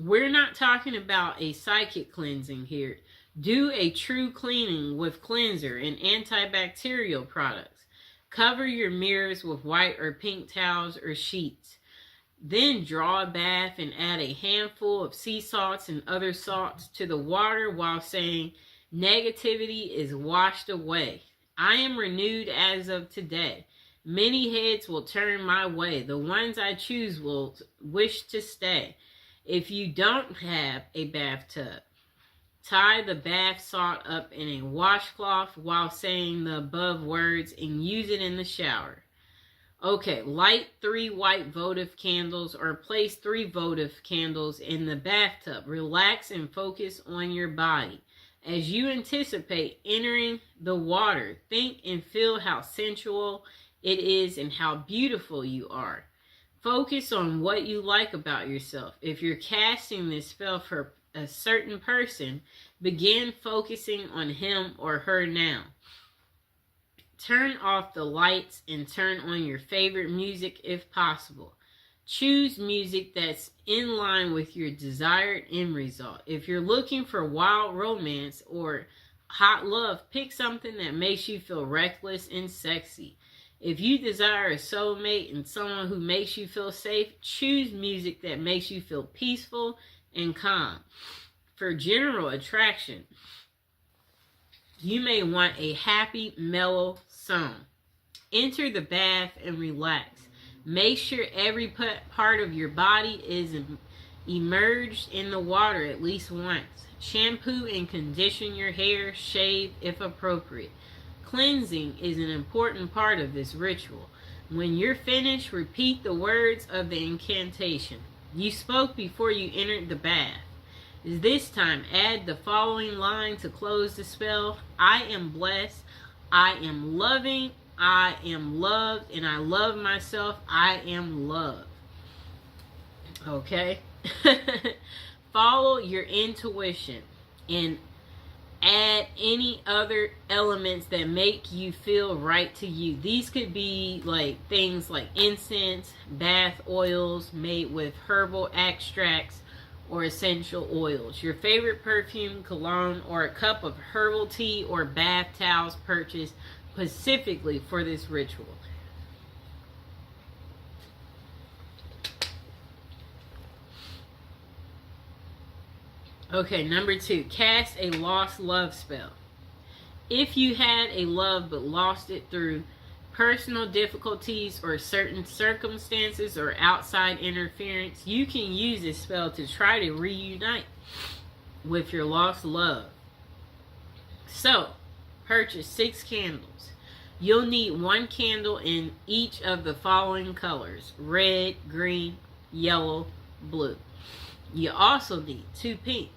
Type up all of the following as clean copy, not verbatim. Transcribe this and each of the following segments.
We're not talking about a psychic cleansing here. Do a true cleaning with cleanser and antibacterial products. Cover your mirrors with white or pink towels or sheets. Then draw a bath and add a handful of sea salts and other salts to the water while saying, negativity is washed away. I am renewed as of today. Many heads will turn my way. The ones I choose will wish to stay. If you don't have a bathtub, tie the bath salt up in a washcloth while saying the above words and use it in the shower. Okay, light 3 white votive candles or place 3 votive candles in the bathtub. Relax and focus on your body. As you anticipate entering the water, think and feel how sensual it is and how beautiful you are. Focus on what you like about yourself. If you're casting this spell for a certain person, begin focusing on him or her now. Turn off the lights and turn on your favorite music if possible. Choose music that's in line with your desired end result. If you're looking for wild romance or hot love, pick something that makes you feel reckless and sexy. If you desire a soulmate and someone who makes you feel safe, choose music that makes you feel peaceful and calm. For general attraction, you may want a happy, mellow song. Enter the bath and relax. Make sure every part of your body is immersed in the water at least once. Shampoo and condition your hair, shave if appropriate. Cleansing is an important part of this ritual. When you're finished, repeat the words of the incantation you spoke before you entered the bath. This time, add the following line to close the spell. I am blessed. I am loving. I am loved. And I love myself. I am loved. Okay? Follow your intuition and add any other elements that make you feel right to you. These could be like things like incense, bath oils made with herbal extracts or essential oils, your favorite perfume, cologne, or a cup of herbal tea or bath towels purchased specifically for this ritual. Okay, number 2, cast a lost love spell. If you had a love but lost it through personal difficulties or certain circumstances or outside interference, you can use this spell to try to reunite with your lost love. So, purchase 6 candles. You'll need 1 candle in each of the following colors: red, green, yellow, blue. You also need 2 pink.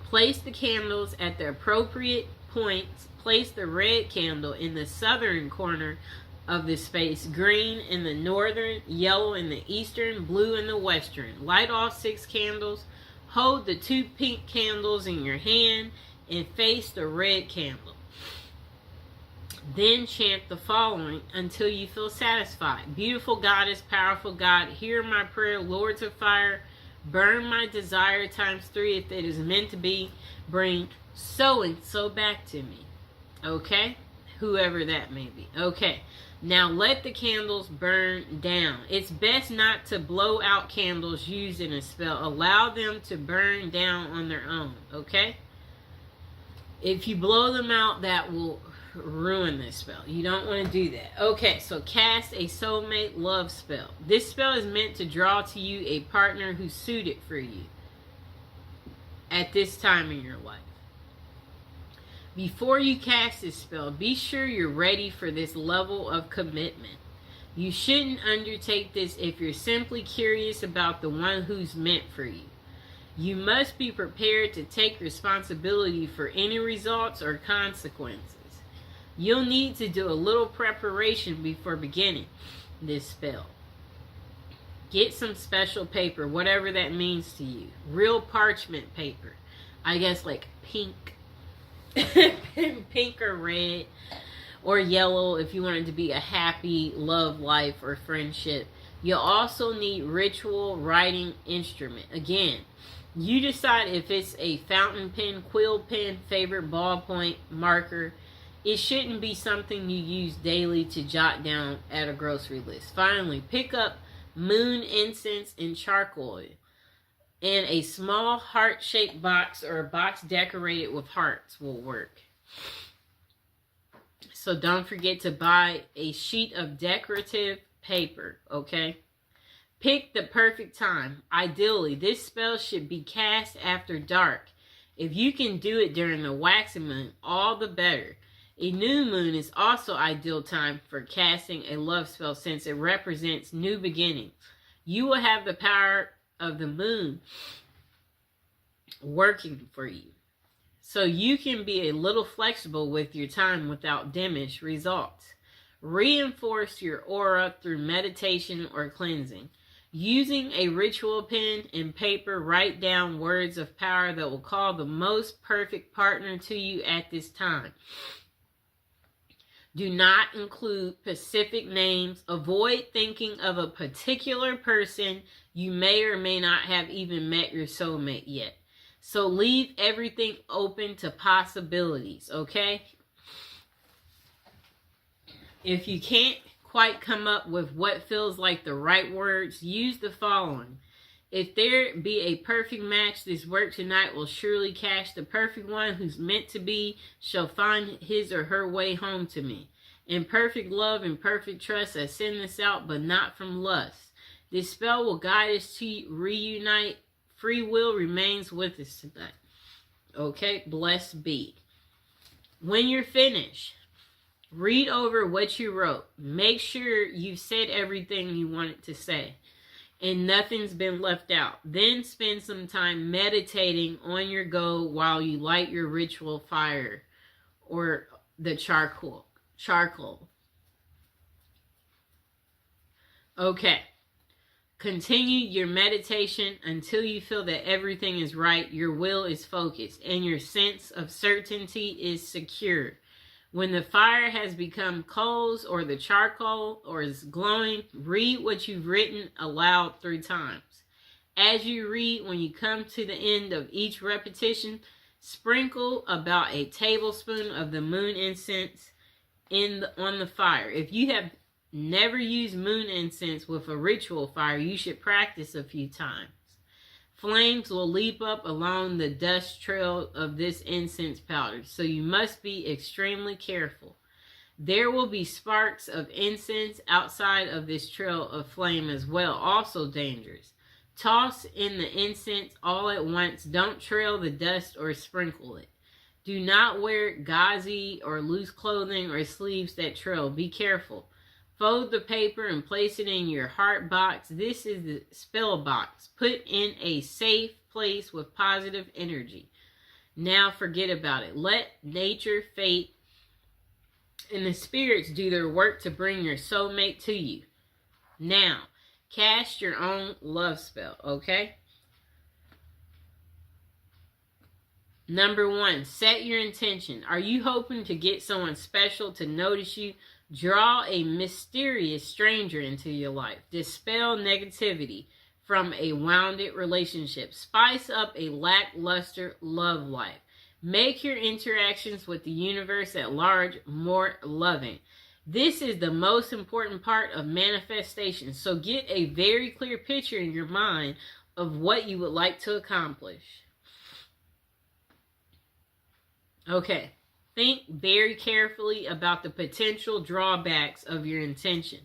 Place the candles at the appropriate points. Place the red candle in the southern corner of the space, green in the northern, yellow in the eastern, blue in the western. Light all 6 candles. Hold the 2 pink candles in your hand and face the red candle. Then chant the following until you feel satisfied. Beautiful goddess, powerful God, hear my prayer. Lords of fire, burn my desire times 3 if it is meant to be. Bring so and so back to me. Okay? Whoever that may be. Okay. Now let the candles burn down. It's best not to blow out candles used in a spell. Allow them to burn down on their own. Okay? If you blow them out, that will ruin this spell. You don't want to do that. Okay, so cast a soulmate love spell. This spell is meant to draw to you a partner who's suited for you at this time in your life. Before you cast this spell, be sure you're ready for this level of commitment. You shouldn't undertake this if you're simply curious about the one who's meant for you. You must be prepared to take responsibility for any results or consequences. You'll need to do a little preparation before beginning this spell. Get some special paper, whatever that means to you. Real parchment paper. I guess like pink. Pink or red or yellow if you want it to be a happy love life or friendship. You'll also need ritual writing instrument. Again, you decide if it's a fountain pen, quill pen, favorite ballpoint, marker. It shouldn't be something you use daily to jot down at a grocery list. Finally, pick up moon incense and charcoal. And a small heart-shaped box or a box decorated with hearts will work. So don't forget to buy a sheet of decorative paper, okay? Pick the perfect time. Ideally, this spell should be cast after dark. If you can do it during the waxing moon, all the better. A new moon is also ideal time for casting a love spell since it represents new beginnings. You will have the power of the moon working for you. So you can be a little flexible with your time without diminished results. Reinforce your aura through meditation or cleansing. Using a ritual pen and paper, write down words of power that will call the most perfect partner to you at this time. Do not include specific names. Avoid thinking of a particular person. You may or may not have even met your soulmate yet. So leave everything open to possibilities, okay? If you can't quite come up with what feels like the right words, use the following. If there be a perfect match, this work tonight will surely catch the perfect one who's meant to be, shall find his or her way home to me. In perfect love and perfect trust, I send this out, but not from lust. This spell will guide us to reunite. Free will remains with us tonight. Okay, blessed be. When you're finished, read over what you wrote. Make sure you've said everything you wanted to say and nothing's been left out. Then spend some time meditating on your goal while you light your ritual fire or the charcoal. Okay. Continue your meditation until you feel that everything is right, your will is focused, and your sense of certainty is secure. When the fire has become coals or the charcoal or is glowing, read what you've written aloud 3 times. As you read, when you come to the end of each repetition, sprinkle about a tablespoon of the moon incense on the fire. If you have never used moon incense with a ritual fire, you should practice a few times. Flames will leap up along the dust trail of this incense powder, so you must be extremely careful. There will be sparks of incense outside of this trail of flame as well, also dangerous. Toss in the incense all at once. Don't trail the dust or sprinkle it. Do not wear gauzy or loose clothing or sleeves that trail. Be careful. Fold the paper and place it in your heart box. This is the spell box. Put in a safe place with positive energy. Now forget about it. Let nature, fate, and the spirits do their work to bring your soulmate to you. Now, cast your own love spell, okay? Number 1, set your intention. Are you hoping to get someone special to notice you? Draw a mysterious stranger into your life. Dispel negativity from a wounded relationship. Spice up a lackluster love life. Make your interactions with the universe at large more loving. This is the most important part of manifestation. So get a very clear picture in your mind of what you would like to accomplish. Okay. Think very carefully about the potential drawbacks of your intention.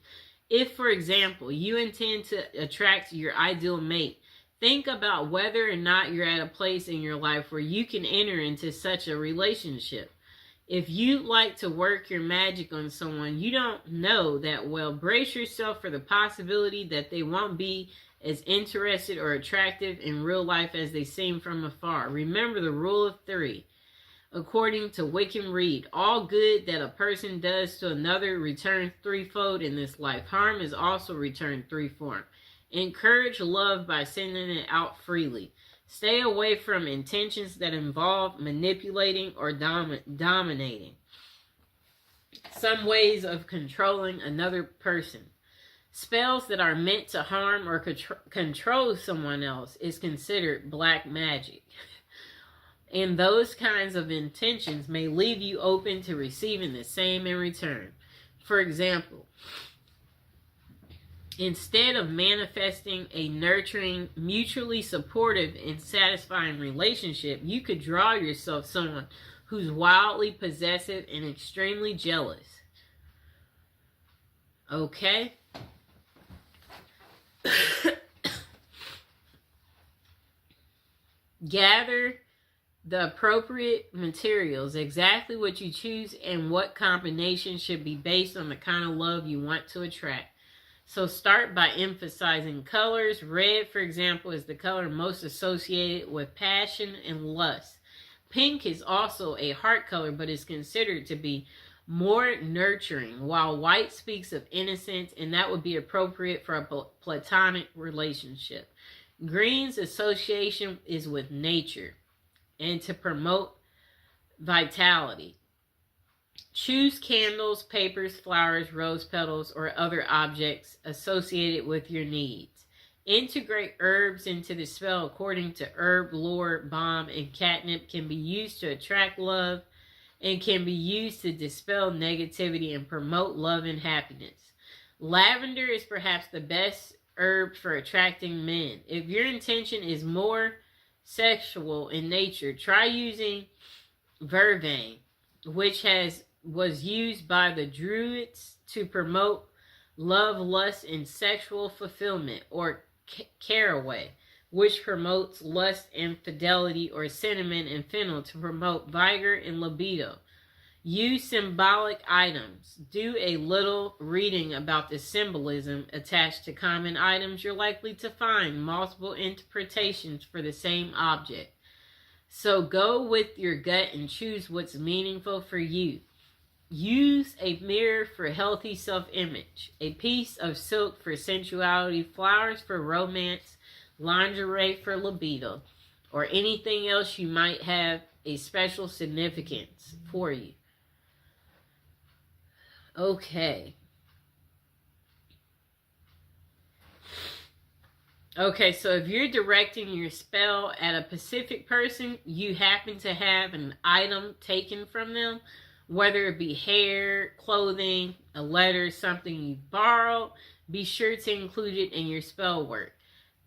If, for example, you intend to attract your ideal mate, think about whether or not you're at a place in your life where you can enter into such a relationship. If you like to work your magic on someone you don't know that well, brace yourself for the possibility that they won't be as interested or attractive in real life as they seem from afar. Remember the rule of 3. According to Wickham Reed, all good that a person does to another returns threefold in this life. Harm is also returned threefold. Encourage love by sending it out freely. Stay away from intentions that involve manipulating or dominating. Some ways of controlling another person. Spells that are meant to harm or control someone else is considered black magic. And those kinds of intentions may leave you open to receiving the same in return. For example, instead of manifesting a nurturing, mutually supportive, and satisfying relationship, you could draw yourself someone who's wildly possessive and extremely jealous. Okay? Gather the appropriate materials, exactly what you choose, and what combination should be based on the kind of love you want to attract. So start by emphasizing colors. Red, for example, is the color most associated with passion and lust. Pink is also a heart color, but is considered to be more nurturing, while white speaks of innocence, and that would be appropriate for a platonic relationship. Green's association is with nature and to promote vitality. Choose candles, papers, flowers, rose petals, or other objects associated with your needs. Integrate herbs into the spell according to herb lore. Balm and catnip can be used to attract love and can be used to dispel negativity and promote love and happiness. Lavender is perhaps the best herb for attracting men. If your intention is more sexual in nature, try using vervain, which was used by the Druids to promote love, lust, and sexual fulfillment, or caraway, which promotes lust and fidelity, or cinnamon and fennel to promote vigor and libido. Use symbolic items. Do a little reading about the symbolism attached to common items. You're likely to find multiple interpretations for the same object. So go with your gut and choose what's meaningful for you. Use a mirror for healthy self-image, a piece of silk for sensuality, flowers for romance, lingerie for libido, or anything else you might have a special significance for you. Okay. Okay, so if you're directing your spell at a specific person, you happen to have an item taken from them, whether it be hair, clothing, a letter, something you borrowed, be sure to include it in your spell work.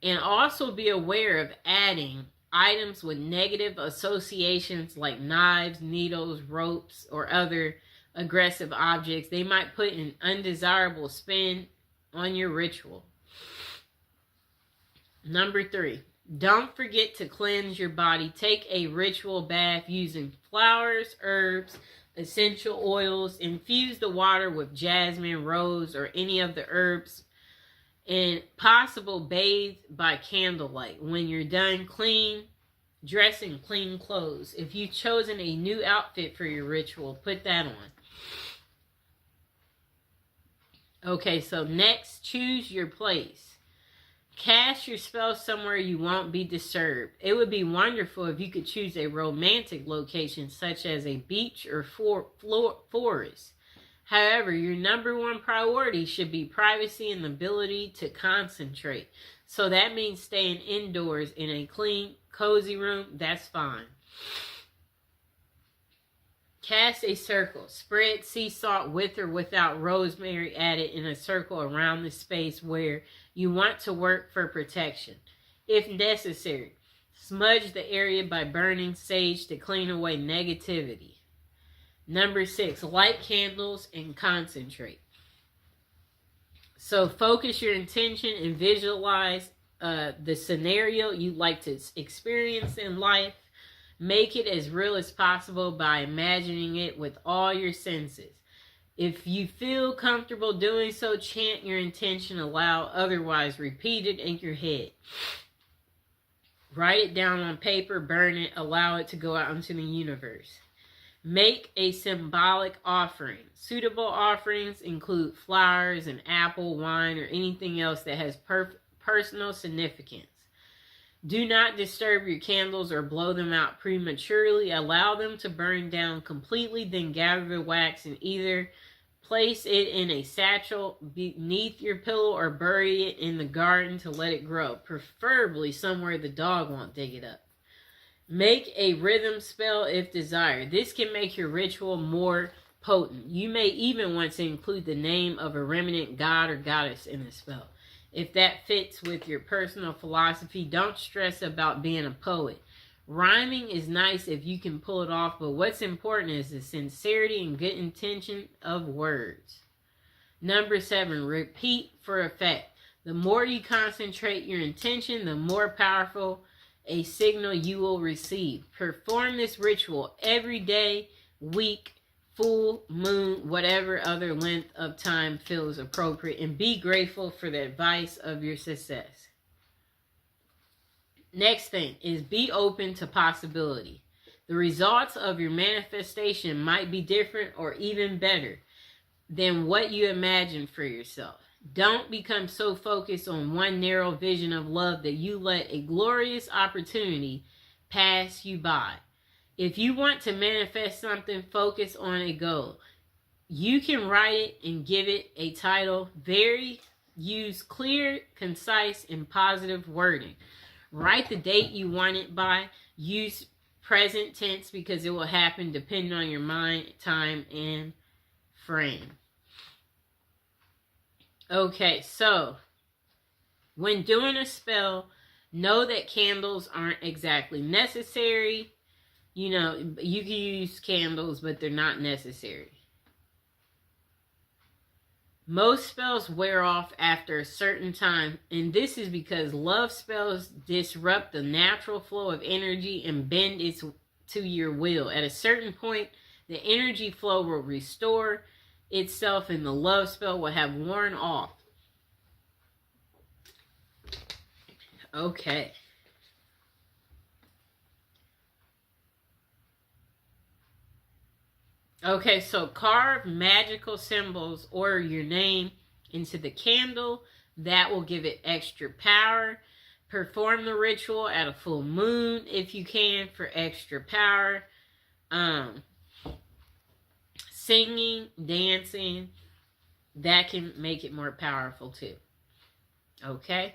And also be aware of adding items with negative associations like knives, needles, ropes, or other aggressive objects. They might put an undesirable spin on your ritual. Number 3, don't forget to cleanse your body. Take a ritual bath using flowers, herbs, essential oils. Infuse the water with jasmine, rose, or any of the herbs. And possible bathe by candlelight. When you're done, dress in clean clothes. If you've chosen a new outfit for your ritual, put that on. Okay, so next, choose your place. Cast your spell somewhere you won't be disturbed. It would be wonderful if you could choose a romantic location such as a beach or forest. However, your number one priority should be privacy and the ability to concentrate. So that means staying indoors in a clean, cozy room. That's fine. Cast a circle. Spread sea salt with or without rosemary added in a circle around the space where you want to work for protection. If necessary, smudge the area by burning sage to clean away negativity. Number 6, light candles and concentrate. So focus your intention and visualize the scenario you'd like to experience in life. Make it as real as possible by imagining it with all your senses. If you feel comfortable doing so, chant your intention aloud. Otherwise, repeat it in your head. Write it down on paper, burn it, allow it to go out into the universe. Make a symbolic offering. Suitable offerings include flowers, an apple, wine, or anything else that has personal significance. Do not disturb your candles or blow them out prematurely. Allow them to burn down completely, then gather the wax and either Place it in a satchel beneath your pillow or bury it in the garden to let it grow, preferably somewhere the dog won't dig it up. Make a rhythm spell if desired. This can make your ritual more potent. You may even want to include the name of a remnant god or goddess in the spell. If that fits with your personal philosophy, don't stress about being a poet. Rhyming is nice if you can pull it off, but what's important is the sincerity and good intention of words. Number 7, repeat for effect. The more you concentrate your intention, the more powerful a signal you will receive. Perform this ritual every day, week, full moon, whatever other length of time feels appropriate, and be grateful for the advice of your success. Next thing is be open to possibility. The results of your manifestation might be different or even better than what you imagined for yourself. Don't become so focused on one narrow vision of love that you let a glorious opportunity pass you by. If you want to manifest something, focus on a goal. You can write it and give it a title. Use clear, concise, and positive wording. Write the date you want it by. Use present tense because it will happen depending on your mind, time, and frame. Okay, so when doing a spell, know that candles aren't exactly necessary. You know, you can use candles, but they're not necessary. Most spells wear off after a certain time, and this is because love spells disrupt the natural flow of energy and bend it to your will. At a certain point, the energy flow will restore itself and the love spell will have worn off. Okay. Okay, so carve magical symbols or your name into the candle. That will give it extra power. Perform the ritual at a full moon if you can for extra power. Singing, dancing, that can make it more powerful too. Okay?